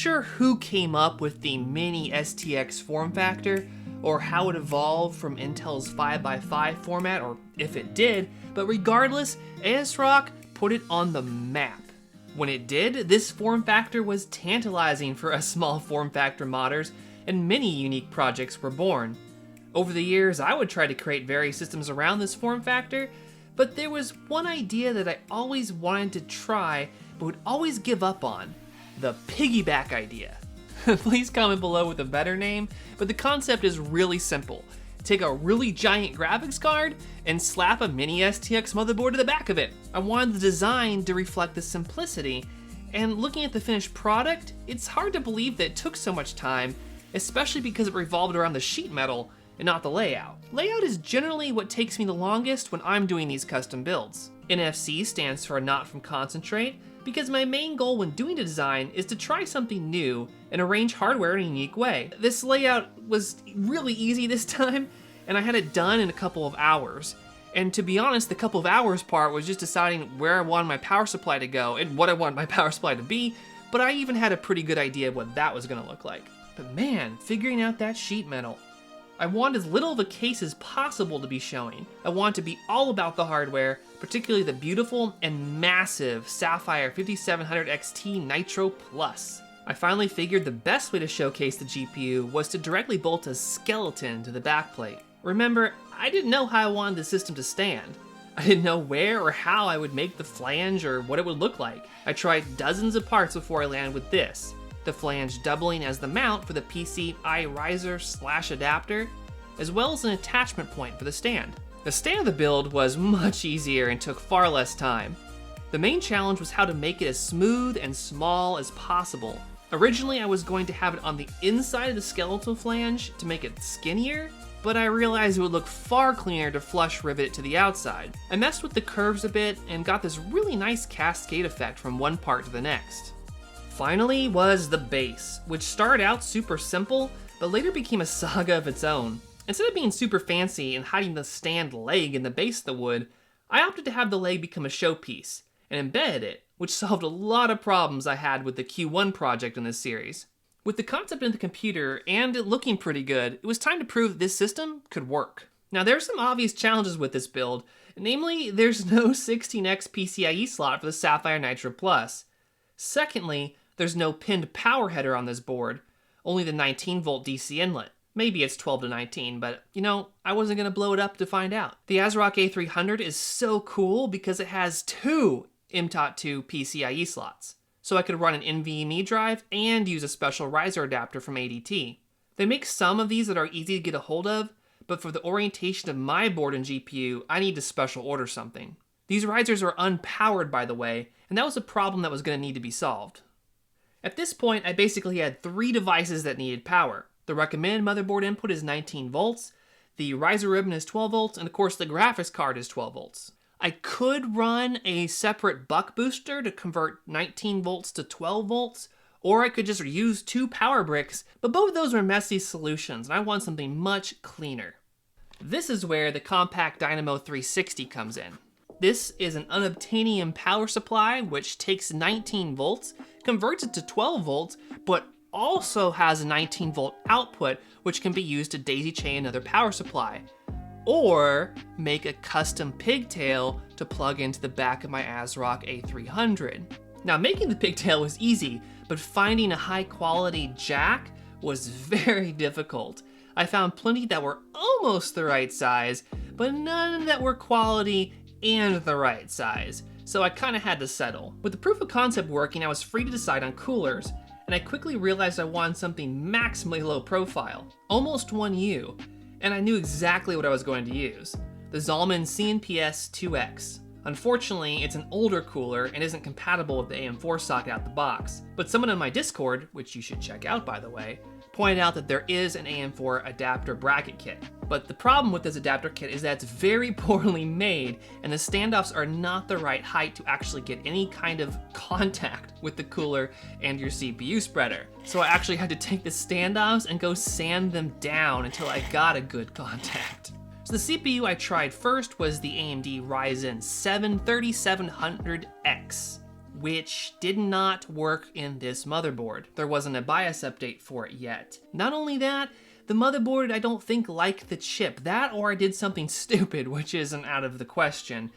sure who came up with the mini STX form factor, or how it evolved from Intel's 5x5 format, or if it did, but regardless, ASRock put it on the map. When it did, this form factor was tantalizing for us small form factor modders, and many unique projects were born. Over the years, I would try to create various systems around this form factor, but there was one idea that I always wanted to try, but would always give up on: the piggyback idea. Please comment below with a better name, but the concept is really simple. Take a really giant graphics card and slap a mini STX motherboard to the back of it. I wanted the design to reflect the simplicity, and looking at the finished product, it's hard to believe that it took so much time, especially because it revolved around the sheet metal and not the layout. Layout is generally what takes me the longest when I'm doing these custom builds. NFC stands for not from concentrate, because my main goal when doing a design is to try something new and arrange hardware in a unique way. This layout was really easy this time, and I had it done in a couple of hours. And to be honest, the couple of hours part was just deciding where I wanted my power supply to go and what I wanted my power supply to be, but I even had a pretty good idea of what that was gonna look like. But man, figuring out that sheet metal. I want as little of a case as possible to be showing. I want it to be all about the hardware, particularly the beautiful and massive SAPPHIRE 5700 XT Nitro Plus. I finally figured the best way to showcase the GPU was to directly bolt a skeleton to the backplate. Remember, I didn't know how I wanted the system to stand. I didn't know where or how I would make the flange or what it would look like. I tried dozens of parts before I landed with this. The flange doubling as the mount for the PCI riser/adapter, as well as an attachment point for the stand. The stand of the build was much easier and took far less time. The main challenge was how to make it as smooth and small as possible. Originally, I was going to have it on the inside of the skeletal flange to make it skinnier, but I realized it would look far cleaner to flush rivet it to the outside. I messed with the curves a bit and got this really nice cascade effect from one part to the next. Finally was the base, which started out super simple, but later became a saga of its own. Instead of being super fancy and hiding the stand leg in the base of the wood, I opted to have the leg become a showpiece, and embedded it, which solved a lot of problems I had with the Q1 project in this series. With the concept in the computer and it looking pretty good, it was time to prove that this system could work. Now there's some obvious challenges with this build, namely there's no 16x PCIe slot for the SAPPHIRE Nitro Plus. Secondly, there's no pinned power header on this board, only the 19-volt DC inlet. Maybe it's 12 to 19, but you know, I wasn't gonna blow it up to find out. The ASRock A300 is so cool because it has two M.2 PCIe slots, so I could run an NVMe drive and use a special riser adapter from ADT. They make some of these that are easy to get a hold of, but for the orientation of my board and GPU, I need to special order something. These risers are unpowered, by the way, and that was a problem that was gonna need to be solved. At this point, I basically had three devices that needed power. The recommended motherboard input is 19 volts, the riser ribbon is 12 volts, and of course the graphics card is 12 volts. I could run a separate buck booster to convert 19 volts to 12 volts, or I could just use two power bricks, but both of those were messy solutions, and I want something much cleaner. This is where the Compact Dynamo 360 comes in. This is an unobtainium power supply, which takes 19 volts, converts it to 12 volts, but also has a 19 volt output, which can be used to daisy chain another power supply, or make a custom pigtail to plug into the back of my ASRock A300. Now, making the pigtail was easy, but finding a high quality jack was very difficult. I found plenty that were almost the right size, but none that were quality and the right size, so I kinda had to settle. With the proof of concept working, I was free to decide on coolers, and I quickly realized I wanted something maximally low profile, almost 1U, and I knew exactly what I was going to use: the Zalman CNPS 2X. Unfortunately, it's an older cooler and isn't compatible with the AM4 socket out the box, but someone in my Discord, which you should check out by the way, pointed out that there is an AM4 adapter bracket kit. But the problem with this adapter kit is that it's very poorly made, and the standoffs are not the right height to actually get any kind of contact with the cooler and your CPU spreader. So I actually had to take the standoffs and go sand them down until I got a good contact. So the CPU I tried first was the AMD Ryzen 7 3700X. which did not work in this motherboard. There wasn't a BIOS update for it yet. Not only that, the motherboard I don't think liked the chip. That or I did something stupid, which isn't out of the question.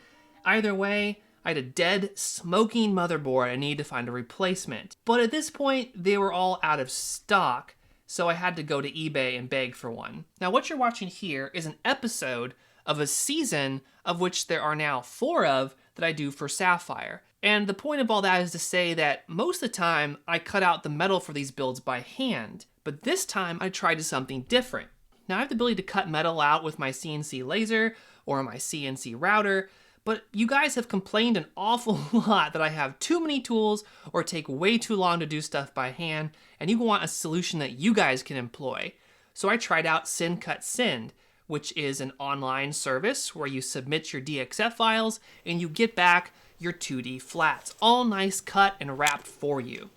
Either way, I had a dead, smoking motherboard. I needed to find a replacement. But at this point, they were all out of stock, so I had to go to eBay and beg for one. Now what you're watching here is an episode of a season of which there are now 4 of that I do for Sapphire. And the point of all that is to say that most of the time I cut out the metal for these builds by hand, but this time I tried something different. Now I have the ability to cut metal out with my CNC laser or my CNC router, but you guys have complained an awful lot that I have too many tools or take way too long to do stuff by hand, and you want a solution that you guys can employ. So I tried out SendCutSend, which is an online service where you submit your DXF files and you get back your 2D flats, all nice cut and wrapped for you.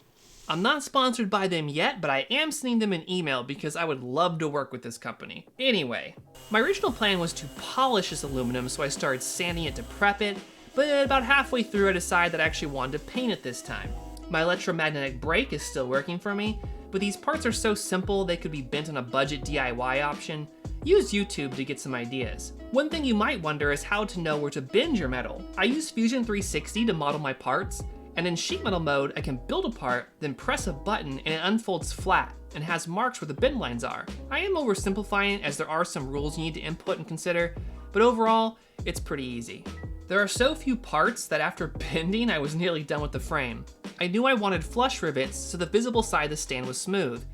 I'm not sponsored by them yet, but I am sending them an email because I would love to work with this company. Anyway, my original plan was to polish this aluminum, so I started sanding it to prep it, but about halfway through I decided that I actually wanted to paint it this time. My electromagnetic brake is still working for me, but these parts are so simple they could be bent on a budget DIY option. Use YouTube to get some ideas. One thing you might wonder is how to know where to bend your metal. I use Fusion 360 to model my parts, and in sheet metal mode, I can build a part, then press a button and it unfolds flat and has marks where the bend lines are. I am oversimplifying it as there are some rules you need to input and consider, but overall, it's pretty easy. There are so few parts that after bending, I was nearly done with the frame. I knew I wanted flush rivets so the visible side of the stand was smooth.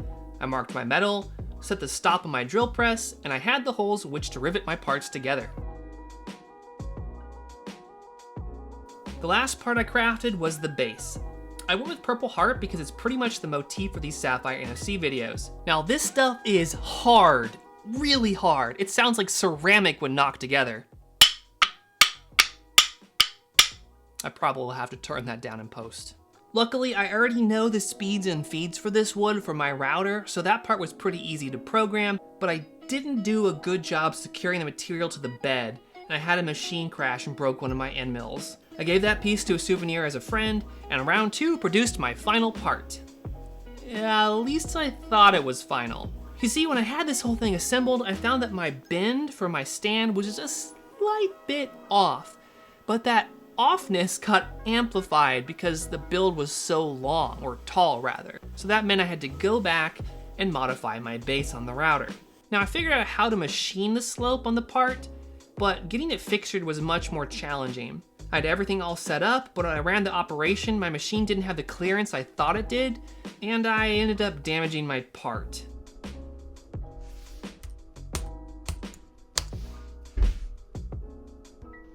I marked my metal, set the stop on my drill press, and I had the holes which to rivet my parts together. The last part I crafted was the base. I went with Purple Heart because it's pretty much the motif for these Sapphire NFC videos. Now this stuff is hard, really hard. It sounds like ceramic when knocked together. I probably will have to turn that down in post. Luckily, I already know the speeds and feeds for this wood from my router, so that part was pretty easy to program, but I didn't do a good job securing the material to the bed, and I had a machine crash and broke one of my end mills. I gave that piece to a souvenir as a friend, and round 2 produced my final part. Yeah, at least I thought it was final. You see, when I had this whole thing assembled, I found that my bend for my stand was just a slight bit off, but that offness got amplified because the build was so long, or tall rather. So that meant I had to go back and modify my base on the router. Now I figured out how to machine the slope on the part, but getting it fixtured was much more challenging. I had everything all set up, but when I ran the operation, my machine didn't have the clearance I thought it did, and I ended up damaging my part.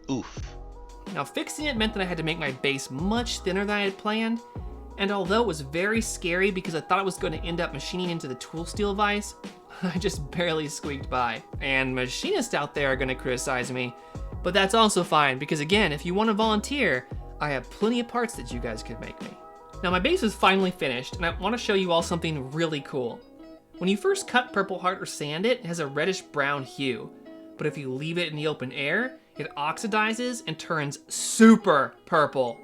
Oof. Now fixing it meant that I had to make my base much thinner than I had planned, and although it was very scary because I thought it was going to end up machining into the tool steel vise, I just barely squeaked by. And machinists out there are going to criticize me, but that's also fine because again, if you want to volunteer, I have plenty of parts that you guys could make me. Now my base is finally finished, and I want to show you all something really cool. When you first cut Purple Heart or sand it, it has a reddish brown hue, but if you leave it in the open air, it oxidizes and turns super purple.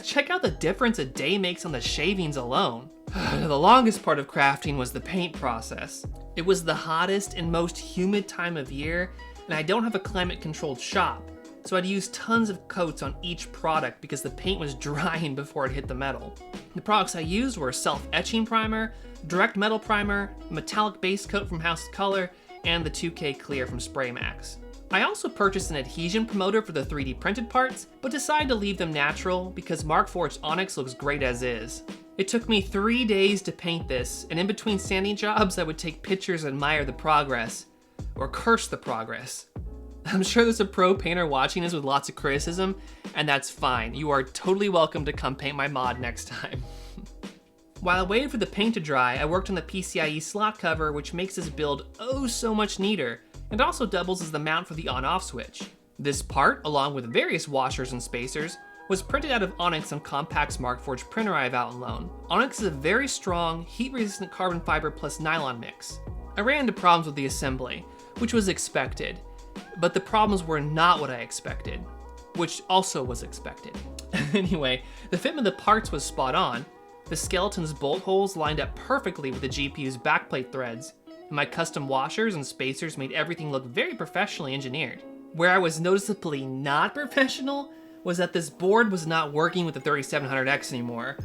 Check out the difference a day makes on the shavings alone. The longest part of crafting was the paint process. It was the hottest and most humid time of year, and I don't have a climate-controlled shop, so I'd use tons of coats on each product because the paint was drying before it hit the metal. The products I used were a self-etching primer, direct metal primer, a metallic base coat from House of Color, and the 2K Clear from Spray Max. I also purchased an adhesion promoter for the 3D printed parts, but decided to leave them natural because Markforged Onyx looks great as is. It took me 3 days to paint this, and in between sanding jobs, I would take pictures and admire the progress, or curse the progress. I'm sure there's a pro painter watching this with lots of criticism, and that's fine. You are totally welcome to come paint my mod next time. While I waited for the paint to dry, I worked on the PCIe slot cover, which makes this build oh so much neater, and also doubles as the mount for the on-off switch. This part, along with various washers and spacers, was printed out of Onyx on Compact's Markforged printer I have out on loan. Onyx is a very strong, heat-resistant carbon fiber plus nylon mix. I ran into problems with the assembly, which was expected, but the problems were not what I expected, which also was expected. Anyway, the fitment of the parts was spot on. The skeleton's bolt holes lined up perfectly with the GPU's backplate threads, and my custom washers and spacers made everything look very professionally engineered. Where I was noticeably not professional was that this board was not working with the 3700X anymore,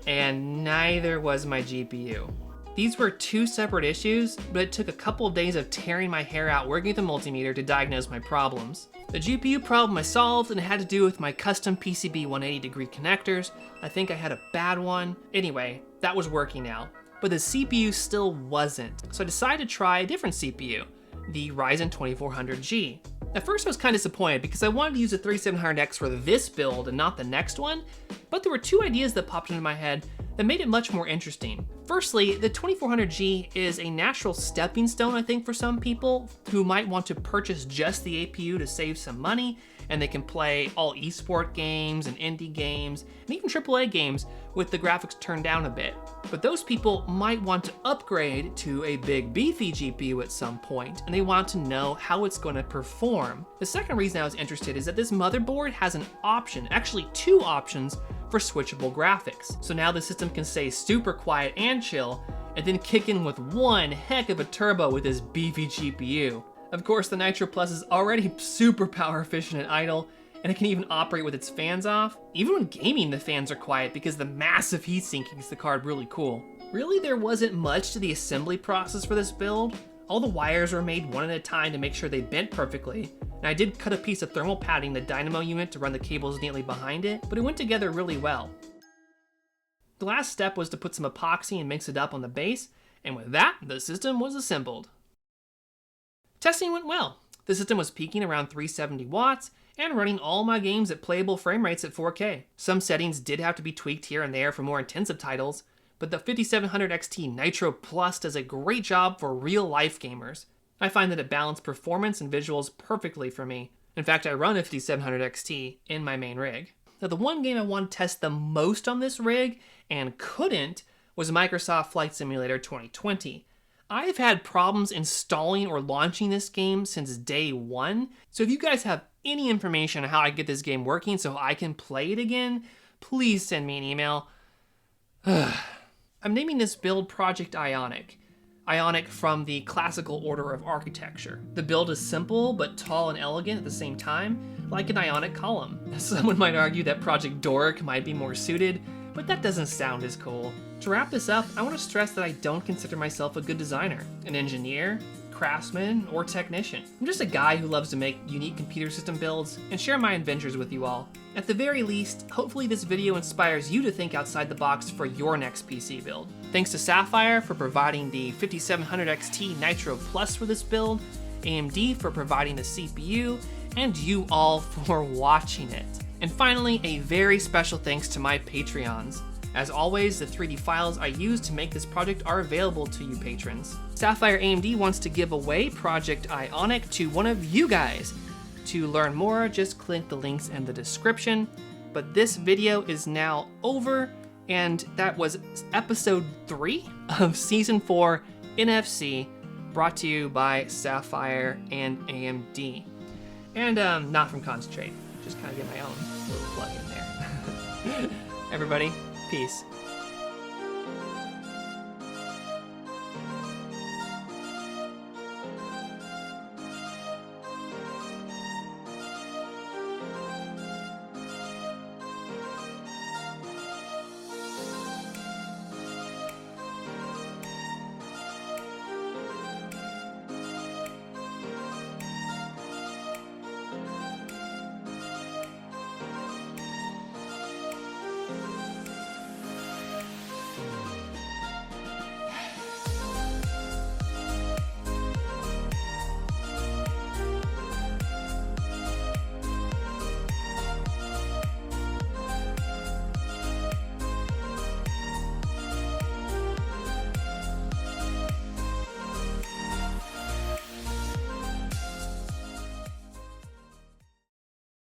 and neither was my GPU. These were two separate issues, but it took a couple of days of tearing my hair out working with the multimeter to diagnose my problems. The GPU problem I solved, and it had to do with my custom PCB 180-degree connectors. I think I had a bad one. Anyway, that was working now, but the CPU still wasn't. So I decided to try a different CPU, the Ryzen 2400G. At first I was kind of disappointed because I wanted to use the 3700X for this build and not the next one, but there were two ideas that popped into my head that made it much more interesting. Firstly, the 2400G is a natural stepping stone, I think, for some people who might want to purchase just the APU to save some money, and they can play all esport games and indie games, and even AAA games with the graphics turned down a bit. But those people might want to upgrade to a big beefy GPU at some point, and they want to know how it's going to perform. The second reason I was interested is that this motherboard has an option, actually two options, for switchable graphics. So now the system can stay super quiet and chill, and then kick in with one heck of a turbo with this beefy GPU. Of course, the Nitro Plus is already super power efficient at idle, and it can even operate with its fans off. Even when gaming, the fans are quiet because the massive heatsink keeps the card really cool. Really, there wasn't much to the assembly process for this build. All the wires were made one at a time to make sure they bent perfectly, and I did cut a piece of thermal padding in the dynamo unit to run the cables neatly behind it, but it went together really well. The last step was to put some epoxy and mix it up on the base, and with that, the system was assembled. Testing went well. The system was peaking around 370 watts and running all my games at playable frame rates at 4K. Some settings did have to be tweaked here and there for more intensive titles, but the 5700 XT Nitro Plus does a great job for real-life gamers. I find that it balanced performance and visuals perfectly for me. In fact, I run a 5700 XT in my main rig. Now, the one game I wanted to test the most on this rig and couldn't was Microsoft Flight Simulator 2020. I've had problems installing or launching this game since day one, so if you guys have any information on how I get this game working so I can play it again, please send me an email. I'm naming this build Project Ionic. Ionic from the classical order of architecture. The build is simple but tall and elegant at the same time, like an Ionic column. Someone might argue that Project Doric might be more suited, but that doesn't sound as cool. To wrap this up, I want to stress that I don't consider myself a good designer, an engineer, craftsman, or technician. I'm just a guy who loves to make unique computer system builds and share my adventures with you all. At the very least, hopefully this video inspires you to think outside the box for your next PC build. Thanks to Sapphire for providing the 5700 XT Nitro Plus for this build, AMD for providing the CPU, and you all for watching it. And finally, a very special thanks to my Patreons. As always, the 3D files I use to make this project are available to you patrons. Sapphire AMD wants to give away Project Ionic to one of you guys. To learn more, just click the links in the description. But this video is now over, and that was episode 3 of season 4 NFC, brought to you by Sapphire and AMD. And not from Concentrate, just kind of get my own little plug in there. Everybody, peace.